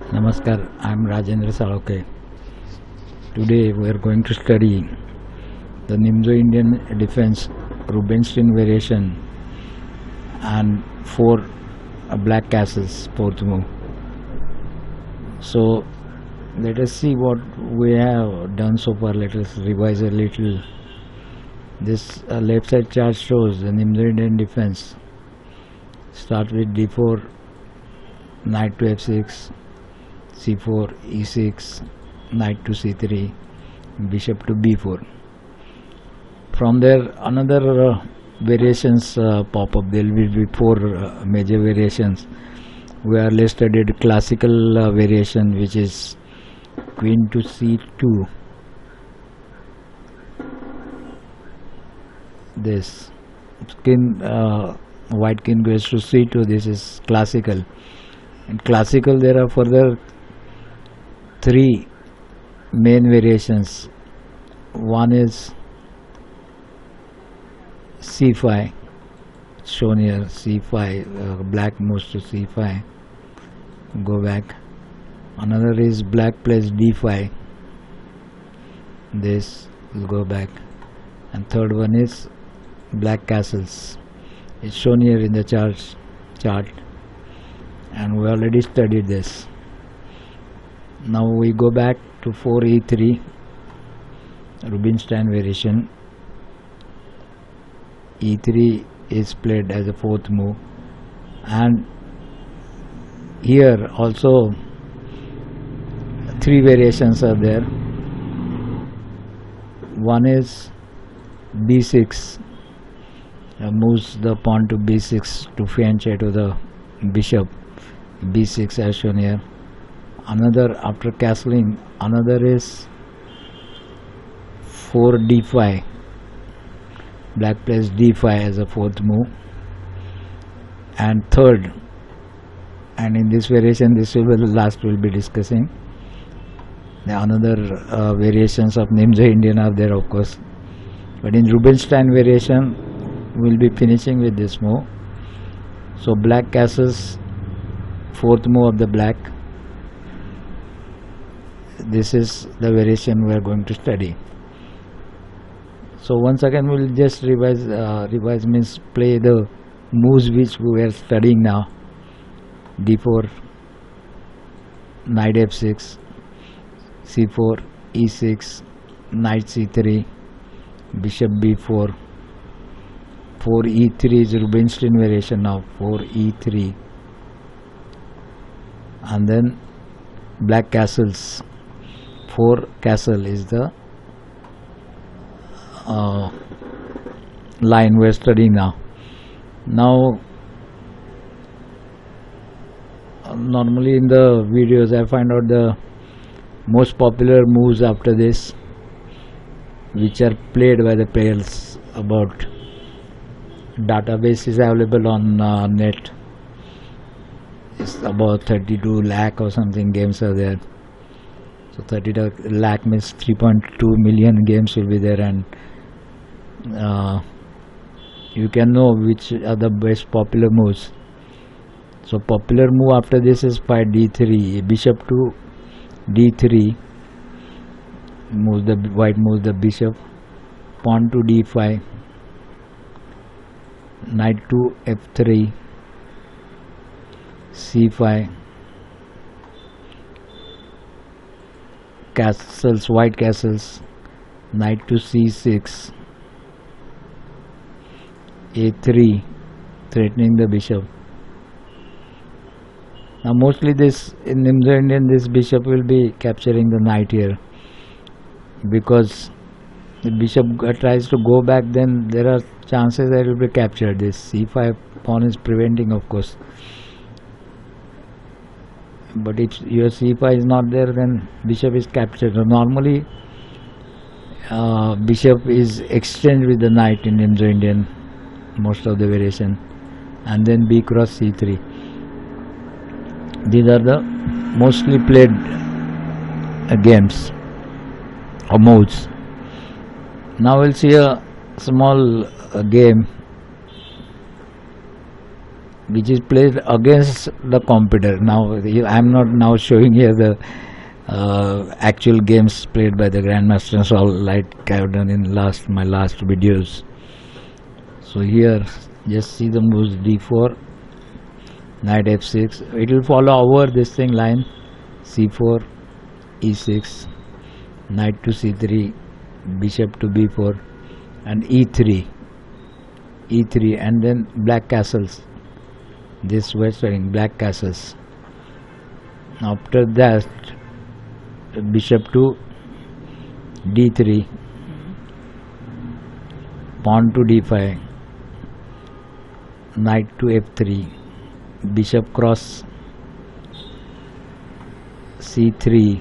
Namaskar, I am Rajendra Salokhe. Today we are going to study the Nimzo Indian defense Rubenstein variation and four black castles, fourth move. So let us see what we have done so far. Let us revise a little. This left side chart shows the Nimzo Indian defense. Start with d4, knight to f6, c4, e6, knight to c3, bishop to b4. From there another variations pop up. There will be four major variations. We are studied classical variation, which is queen to c2. This king, white king goes to c2. This is classical. In classical there are further three main variations. One is c5, shown here, c5, black moves to c5, go back. Another is black plays d5, this will go back. And third one is black castles. It's shown here in the chart, and we already studied this. Now we go back to 4e3 Rubenstein variation. e3 is played as a fourth move, and here also three variations are there. One is b6, moves the pawn to b6 to fianchet to the bishop, b6 as shown here. Another, after castling, another is 4d5, black plays d5 as a fourth move. And third, and in this variation, this will be the last we'll be discussing. The another variations of Nimzo Indian are there, of course, but in Rubenstein variation we'll be finishing with this move. So black castles, fourth move of the black. This is the variation we are going to study. So once again we'll just revise. Revise means play the moves which we are studying now. d4, knight f6, c4, e6, knight c3, bishop b4, 4e3 is Rubenstein variation now, 4e3, and then black castles. 4 castle is the line we are studying now. Normally in the videos I find out the most popular moves after this, which are played by the players. About database is available on net. It's about 32 lakh or something games are there. So 32 lakh means 3.2 million games will be there, and you can know which are the best popular moves. So popular move after this is 5d3, bishop to d3, moves the white moves the bishop, pawn to d5, knight to f3, c5, castles, white castles, knight to c6, a3, threatening the bishop. Now mostly this in Nimzo Indian, this bishop will be capturing the knight here, because the bishop tries to go back, then there are chances that it will be captured. This c5 pawn is preventing, of course, but if your c5 is not there, then bishop is captured. So normally bishop is exchanged with the knight in Nimzo Indian, most of the variation, and then b cross c3. These are the mostly played games or modes. Now we'll see a small game which is played against the computer. Now I am not now showing here the actual games played by the grandmasters, all like I have done in my last videos. So here just see the moves d4, knight f6. It will follow over this thing line, c4, e6, knight to c3, bishop to b4, and e3, and then black castles. This way showing black castles. After that, bishop to d3, pawn to d5, knight to f3, bishop cross c3,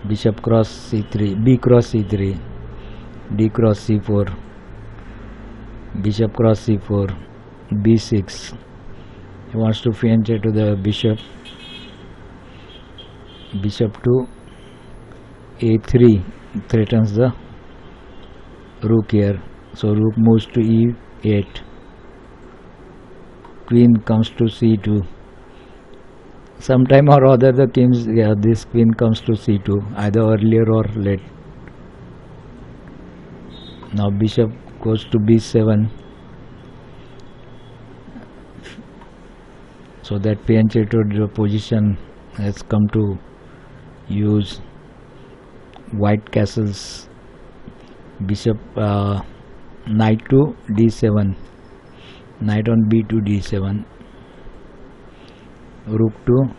bishop cross c3, b cross c3, d cross c4, bishop cross c4, b6. He wants to fiancé to the bishop. Bishop to a3 threatens the rook here. So rook moves to e8. Queen comes to c2. Sometime or other the kings, this queen comes to c2, either earlier or late. Now bishop goes to b7. So that fiancé to position has come to use white castles. Bishop, knight to d7, knight on b to d7, rook to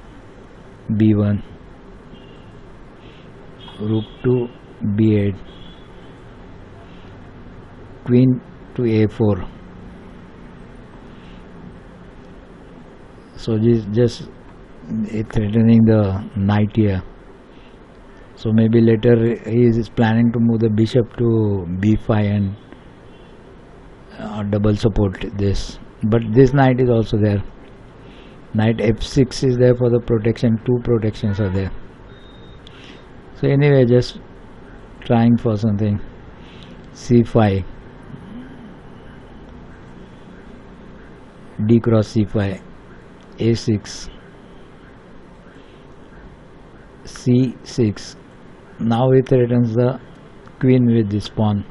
b1, rook to b8, queen to a4. So this just threatening the knight here. So maybe later he is planning to move the bishop to b5 and double support this. But this knight is also there. Knight f6 is there for the protection. Two protections are there. So anyway, just trying for something. c5, d cross c5, a6, c6. Now it threatens the queen with this pawn.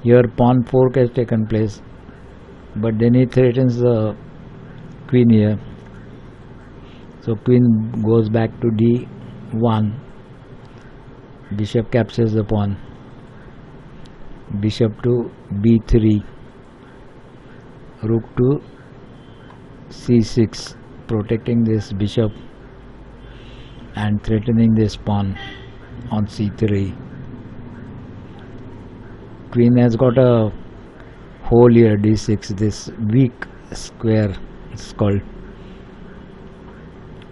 Here pawn fork has taken place, but then it threatens the queen here. So queen goes back to d1. Bishop captures the pawn. Bishop to b3. Rook to c6, protecting this bishop and threatening this pawn on c3. Queen has got a hole here, d6, this weak square is called.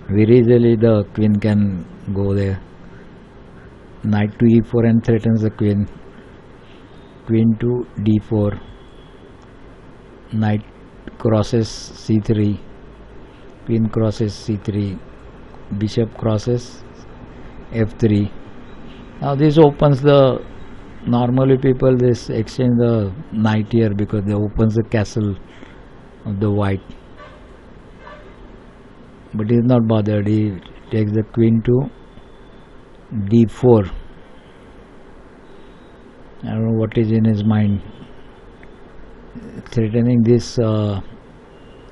Very easily the queen can go there. Knight to e4 and threatens the queen. Queen to d4. Knight crosses c3. Queen crosses c3. Bishop crosses f3. Now this opens the, normally people this exchange the knight here because they opens the castle of the white, but he is not bothered. He takes the queen to d4. I don't know what is in his mind, threatening this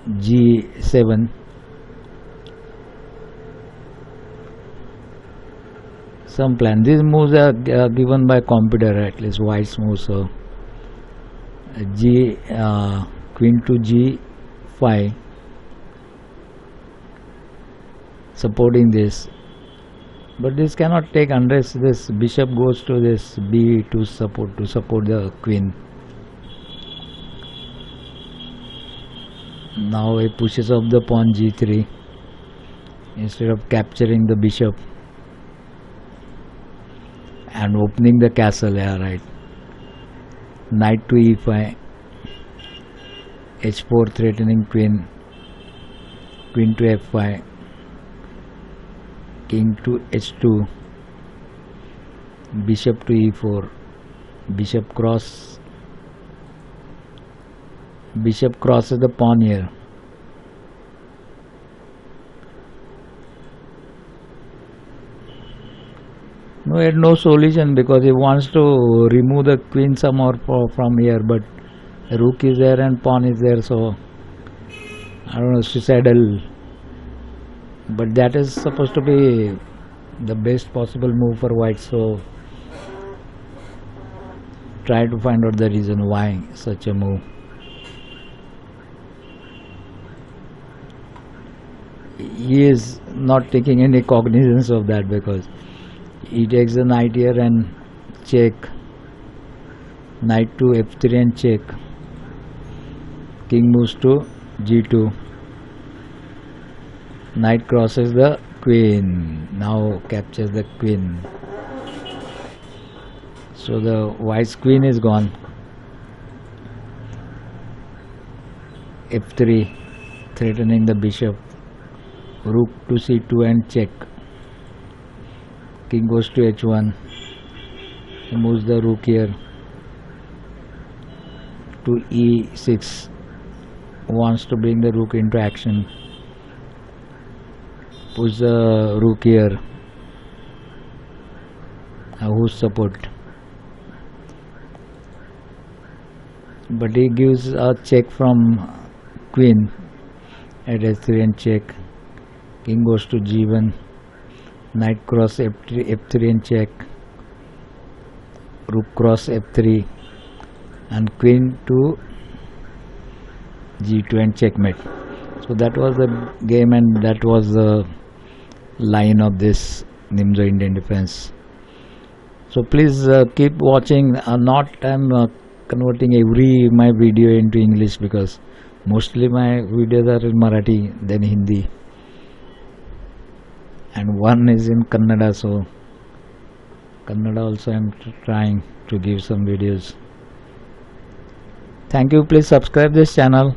g7. Some plan. These moves are given by computer, at least white's moves. So queen to g5, supporting this, but this cannot take unless this bishop goes to this b to support the queen. Now he pushes up the pawn g3 instead of capturing the bishop and opening the castle. Yeah, right. Knight to e5, h4 threatening queen, queen to f5, king to h2, bishop to e4, bishop cross, Bishop crosses the pawn here. No, he had no solution because he wants to remove the queen somehow from here, but rook is there and pawn is there, so I don't know, suicidal. But that is supposed to be the best possible move for white, so try to find out the reason why such a move. He is not taking any cognizance of that because he takes the knight here and check, knight to f3 and check, king moves to g2, knight crosses the queen, now captures the queen, so the white's queen is gone. f3 threatening the bishop, rook to c2 and check, king goes to h1, he moves the rook here to e6, wants to bring the rook into action, push the rook here, whose support, but he gives a check from queen at h3 and check, king goes to g1, knight cross f3 and check, rook cross f3 and queen to g2 and checkmate. So that was the game and that was the line of this Nimzo Indian defense. So please keep watching. I'm converting every my video into English because mostly my videos are in Marathi, then Hindi, and one is in Kannada, so Kannada also I'm trying to give some videos. Thank you. Please subscribe this channel.